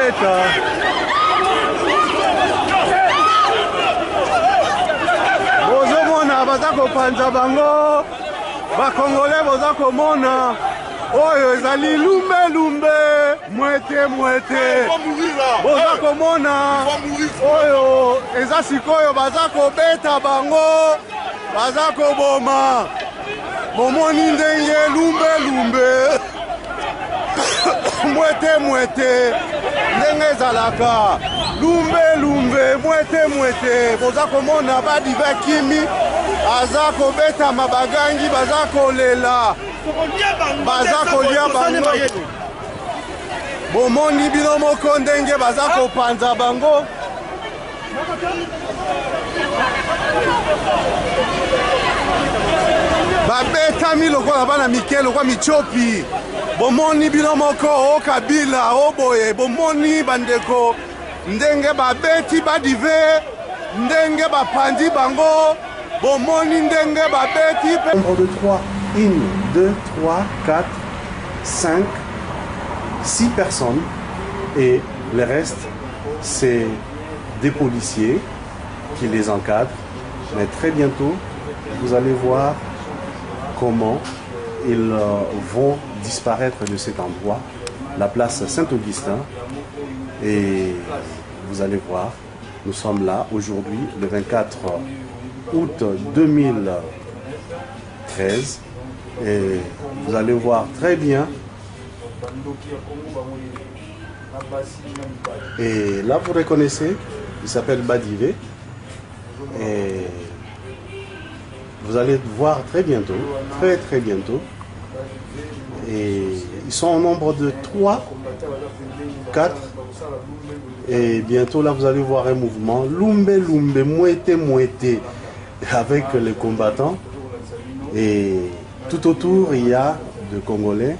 beta. Bozomona baza kopanza bango. Ba Congolais boza komona. Oyo ezali lumbe lumbe. Mwete mwete. Boza komona. Oyo eza sikoyo baza kobeta bango. Baza koboma. Bomoni ndenge lumbe lumbe. Mwete mwete. Ndenge ezalaka. Lumbe lumbe. Mwete mwete. Boza komona badive kimi. Baza kobeta mabagangi. Baza kolela. Baza kolia bango. Bomoni bino moko ndenge baza kopanza bango. Babetami lokola bana mike lokola michopi. Bomoni bino moko o Kabila o boye. Bomoni bandeko ndenge babeti badive. Ndenge bapandi bango. Bomoni ndenge babeti. Nombre de 3. 1, 2, 3, 4, 5, 6 personnes. Et le reste, c'est des policiers qui les encadrent. Mais très bientôt, vous allez voir comment ils vont disparaître de cet endroit, la place Saint-Augustin. Et vous allez voir, nous sommes là aujourd'hui, le 24 août 2013. Et vous allez voir très bien. Et là, vous reconnaissez, il s'appelle Badivé. Et vous allez voir très bientôt, très bientôt. Et ils sont au nombre de 3, 4. Et bientôt, là, vous allez voir un mouvement. Lumbe, lumbe, mouette, mouette. Avec les combattants. Et tout autour, il y a des Congolais.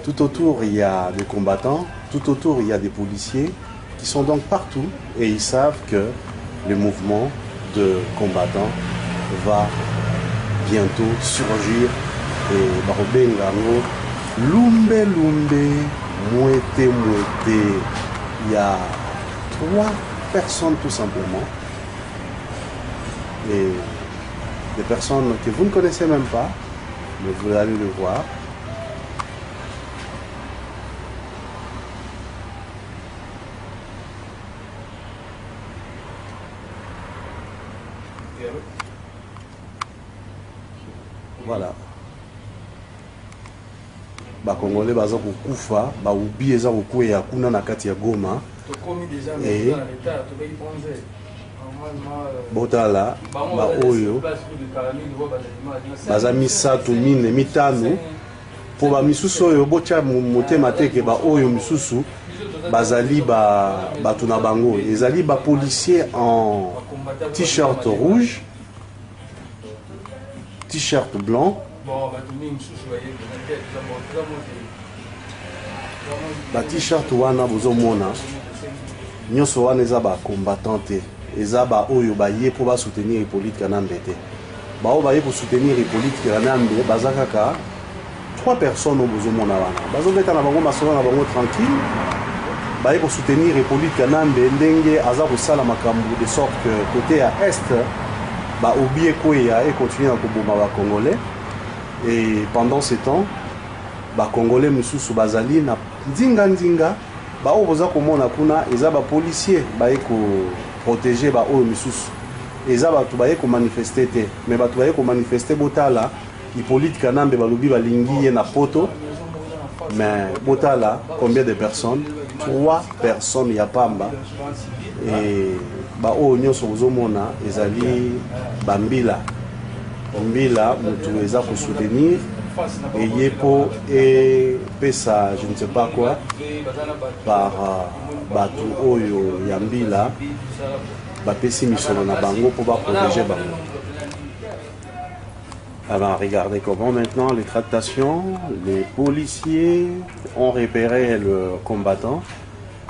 Tout autour, il y a des combattants. Tout autour, il y a des policiers qui sont donc partout et ils savent que le mouvement de combattants va bientôt surgir. Et Barobengango, Lumbe Lumbe, Mouete Mouete. Il y a 3 personnes tout simplement. Et des personnes que vous ne connaissez même pas, mais vous allez le voir. Voilà. Ba Congolais baza kokufa, ba ubi eza kokwea kuna na kati ya Goma. Et botala ba oyo baza misato mine mitano po ba misusu oyo bocha motema teke ba oyo misusu bazali batu na bango ezali ba policier en t-shirt rouge, t-shirt blanc, ba t-shirt wana bozomona nyonso wana eza ba combattante eza ba oyo baye po ba soutenir Hippolyte Kanambe te ba oyo baye pour soutenir Hippolyte Kanambe baza kaka 3 personnes bozomona wana bazobeta na bango masolo na bango tranquille baye pour soutenir Hippolyte Kanambe ndenge aza kosala makambo de sorte que côté à est ba obie koya et continuer à koboma ba Congolais. Et pendant ce temps ba Congolais mususu bazali na ndinga ndinga ba oyo boza komona kuna eza ba policier baye ko protéger ba oyo misusu eza batu baye ko manifester te mais batu baye ko manifester botala Hippolyte Kanambe balobi balingi ye na poto mais botala combien de personnes 3 personnes ya pamba et ba oyo nyonso bozomona ezali bambila mbila mutu eza ko soutenir et yepo et pesa je ne sais pas quoi par batu oyo yambila bapesi misolo na bango pour ba protéger bango. Alors regardez comment maintenant les tractations, les policiers ont repéré le combattant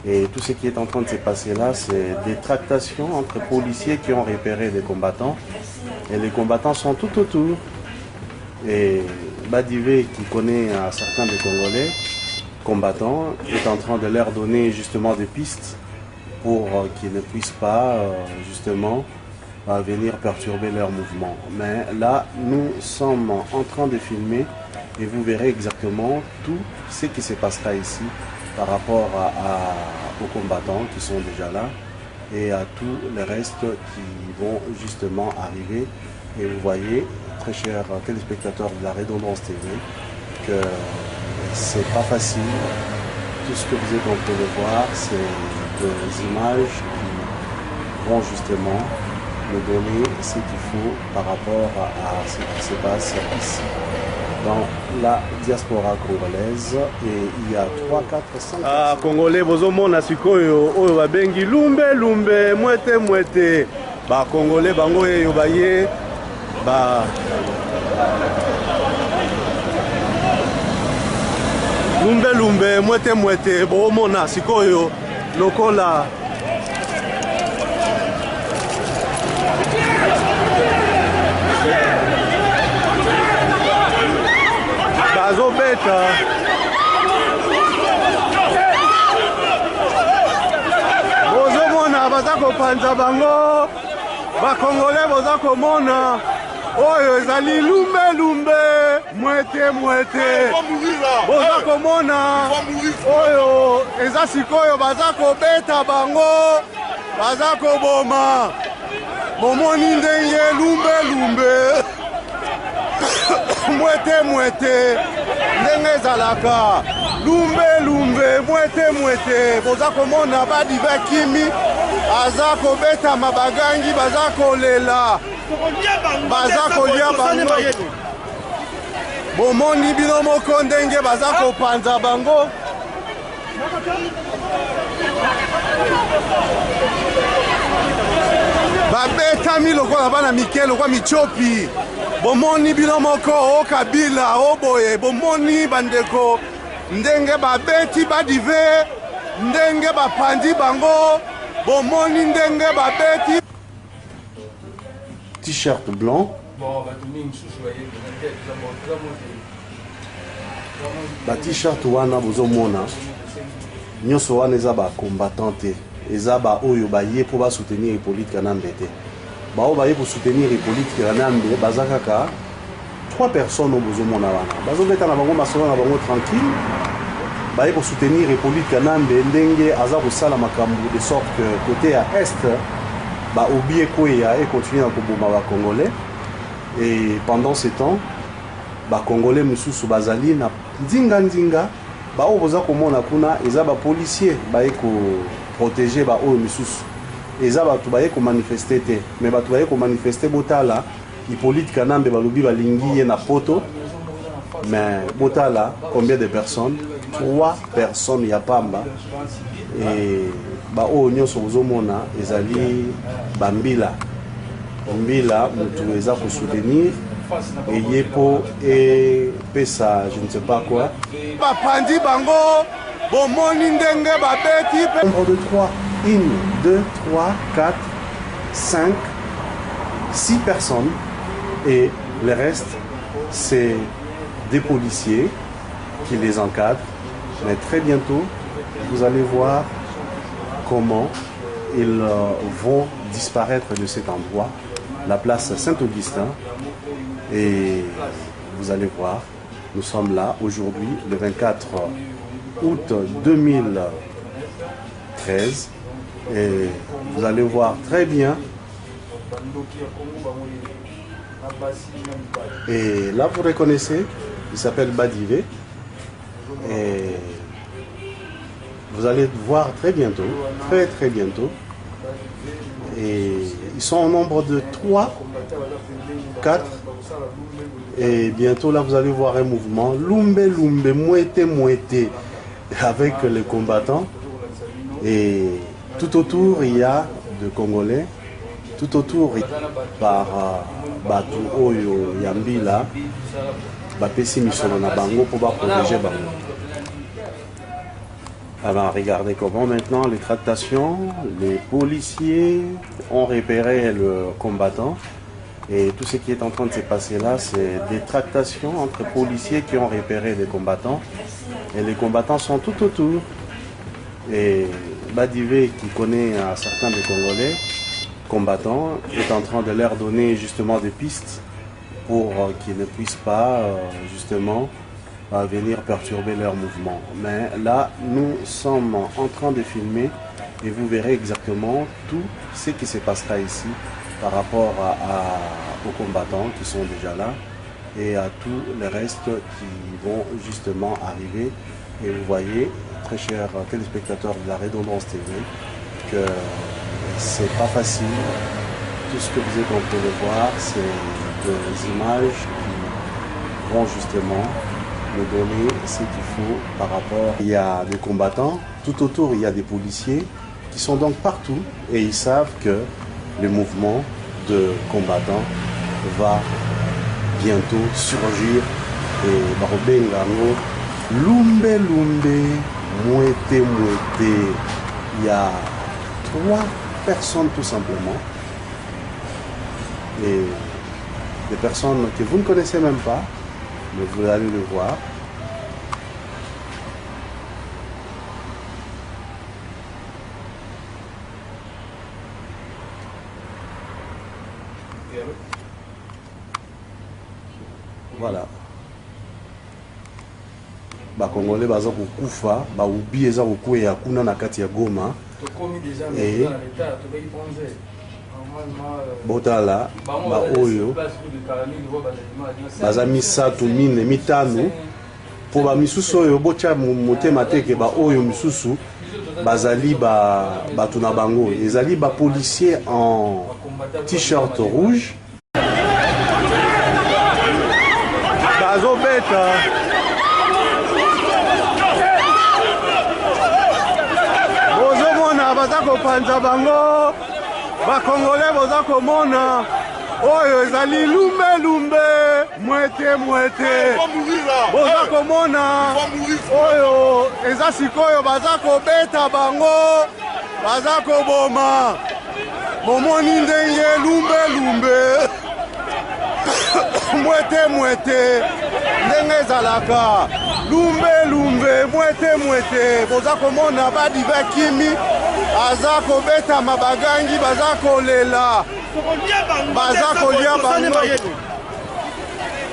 et tout ce qui est en train de se passer là, c'est des tractations entre policiers qui ont repéré des combattants et les combattants sont tout autour. Et Badivé qui connaît certains des Congolais combattants est en train de leur donner justement des pistes pour qu'ils ne puissent pas justement venir perturber leur mouvement. Mais là, nous sommes en train de filmer et vous verrez exactement tout ce qui se passera ici par rapport aux combattants qui sont déjà là et à tous les restes qui vont justement arriver. Et vous voyez, très chers téléspectateurs de la Redondance TV, que c'est pas facile. Tout ce que vous êtes en train de voir, c'est des images qui vont justement nous donner ce qu'il faut par rapport à ce qui se passe ici dans la diaspora congolaise. Et il y a 3, 4, 5 Congolais bozomona sikoyo oyo babengi lumbe lumbe mwete mwete ba Congolais bango yo baye ba lumbe lumbe mwete mwete bomona sikoyo lokola bazobeta bozomona baza kopanza bango bakongole boza komona oyo ezali lumbe lumbe mwete mwete boza komona oyo eza sikoyo baza kobeta bango baza koboma bomoni ndenge lumbe lumbe mwete mwete ndenge ezalaka lumbe lumbe mwete mwete boza komona badive kimi aza kobeta mabagangi baza kolela baza kolia bango bomoni bino moko ndenge baza kopanza bango babetami lokola bana mike lokola michopi bomoni bino moko o Kabila o boye bomoni bandeko ndenge babeti badive ndenge bapandi bango bomoni ndenge babeti t-shirt blanc ba t-shirt wana bozomona nyonso wana eza ba combattant te eza ba oyo baye po ba soutenir Hippolyte Kanambe te bao baye pour soutenir Hippolyte Kanambe baza kaka 3 personnes au bozomona wana bazobeta na bango masolo na bango tranquille baye pour soutenir Hippolyte Kanambe ndenge aza kosala makambo de sorte que côté à est ba obie koya et continuer à koboma ba Congolais. Et pendant ce temps ba Congolais mususu bazali na ndinga ba o boza komona kuna eza ba policier baye ko protéger ba o mususu eza ba tu baye ko manifester te mais ba tu baye ko manifester botala Hippolyte Kanambe balobi balingi ye na poto mais botala combien de personnes 3 personnes ya pamba et ba o nyonso bozomona ezali bambila mbila mutu eza ko soutenir et yepo et pesa je ne sais pas quoi bapandi bango bomoni ndenge babeti nombre de 3 1 2 3 4 5 6 personnes et le reste c'est des policiers qui les encadrent. Mais très bientôt vous allez voir comment ils vont disparaître de cet endroit, la place Saint-Augustin. Et vous allez voir, nous sommes là aujourd'hui, le 24 août 2013. Et vous allez voir très bien. Et là, vous reconnaissez, il s'appelle Badivé. Et vous allez voir très bientôt, très bientôt. Et ils sont au nombre de 3, 4. Et bientôt là vous allez voir un mouvement lumbe lumbe, mouette mouette avec les combattants. Et tout autour il y a de Congolais. Tout autour par Batu Oyo Yambila, Bapesi Misolo na Bango pour protéger Bango. Alors regardez comment maintenant les tractations, les policiers ont repéré le combattant et tout ce qui est en train de se passer là, c'est des tractations entre policiers qui ont repéré les combattants Et les combattants sont tout autour. Et Badivé, qui connaît certains des Congolais combattants, est en train de leur donner justement des pistes pour qu'ils ne puissent pas justement venir perturber leur mouvement. Mais là, nous sommes en train de filmer et vous verrez exactement tout ce qui se passera ici par rapport aux combattants qui sont déjà là et à tous les restes qui vont justement arriver. Et vous voyez, très chers téléspectateurs de la Redondance TV, que c'est pas facile. Tout ce que vous êtes en train de voir, c'est des images qui vont justement nous donner ce qu'il faut par rapport. Il y a des combattants, tout autour il y a des policiers qui sont donc partout et ils savent que le mouvement de combattants va bientôt surgir et Barobengango, Lumbe Lumbe, Mouete Mouete. Il y a 3 personnes tout simplement et des personnes que vous ne connaissez même pas, mais vous allez le voir. Voilà. Congolais baza kokufa, ubi eza kokwea kuna na kati ya Goma. Et botala oyo baza misatu mine mitano po ba misusu oyo bocha motema teke oyo misusu bazali batu na bango ezali ba policier en t-shirt rouge bazobeta bozomona baza kopanza bango bakongole boza komona oyo ezali lumbe lumbe mwete mwete boza komona oyo eza sikoyo baza kobeta bango baza koboma bomoni ndenge lumbe lumbe mwete mwete ndenge ezalaka lumbe lumbe mwete mwete boza komona Badivé Kimi aza kobeta mabagangi baza kolela baza kolia bango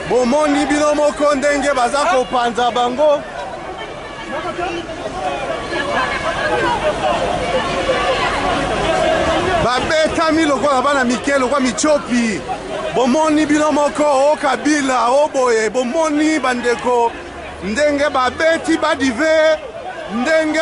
bomoni bino moko ndenge baza kopanza bango babetami lokola bana mike lokola michopi bomoni bino moko o Kabila o boye bomoni bandeko ndenge babeti Badivé ndenge